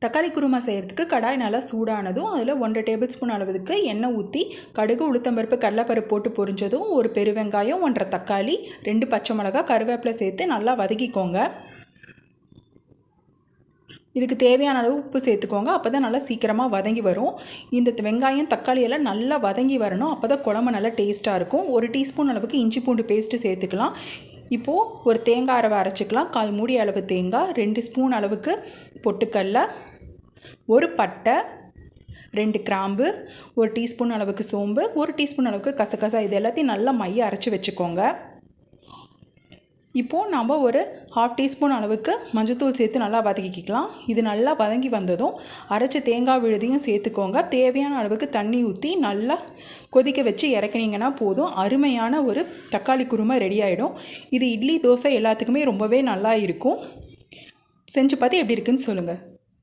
தக்காளி குருமா செய்கிறதுக்கு கடாய் நல்லா சூடானதும் அதில் 1.5 டேபிள் ஸ்பூன் அளவுக்கு எண்ணெய் ஊற்றி கடுகு, உளுத்தம்பருப்பு, கடலைப்பருப்பு போட்டு பொரிஞ்சதும் ஒரு பெருவெங்காயம், 1.5 தக்காளி, 2 பச்சை மிளகாய், கருவேப்பிலை சேர்த்து நல்லா வதக்கிக்கோங்க. இதுக்கு தேவையான அளவு உப்பு சேர்த்துக்கோங்க. அப்போ தான் நல்லா சீக்கிரமாக வதங்கி வரும். இந்த வெங்காயம், தக்காளி எல்லாம் நல்லா வதங்கி வரணும். அப்போ தான் குழம்பு நல்லா டேஸ்ட்டாக இருக்கும். 1 டீஸ்பூன் அளவுக்கு இஞ்சி பூண்டு பேஸ்ட்டு சேர்த்துக்கலாம். இப்போது ஒரு தேங்காய் அரவை அரைச்சிக்கலாம். 1/4 மூடி அளவு தேங்காய், 2 ஸ்பூன் அளவுக்கு பொட்டுக்கடலை, 1 பட்டை, 2 கிராம்பு, 1 டீஸ்பூன் அளவுக்கு சோம்பு, 1 டீஸ்பூன் அளவுக்கு கசகசா, இது எல்லாத்தையும் நல்லா மைய அரைச்சி வச்சுக்கோங்க. இப்போது நாம் ஒரு 1/2 டீஸ்பூன் அளவுக்கு மஞ்சத்தூள் சேர்த்து நல்லா வதக்கிக்கலாம். இது நல்லா வதங்கி வந்ததும் அரைச்ச தேங்காய் விழுதையும் சேர்த்துக்கோங்க. தேவையான அளவுக்கு தண்ணி ஊற்றி நல்லா கொதிக்க வச்சு இறக்குனீங்கன்னா போதும். அருமையான ஒரு தக்காளி குருமா ரெடி ஆகிடும். இது இட்லி, தோசை எல்லாத்துக்குமே ரொம்பவே நல்லா இருக்கும். செஞ்சு பார்த்து எப்படி இருக்குன்னு சொல்லுங்கள்.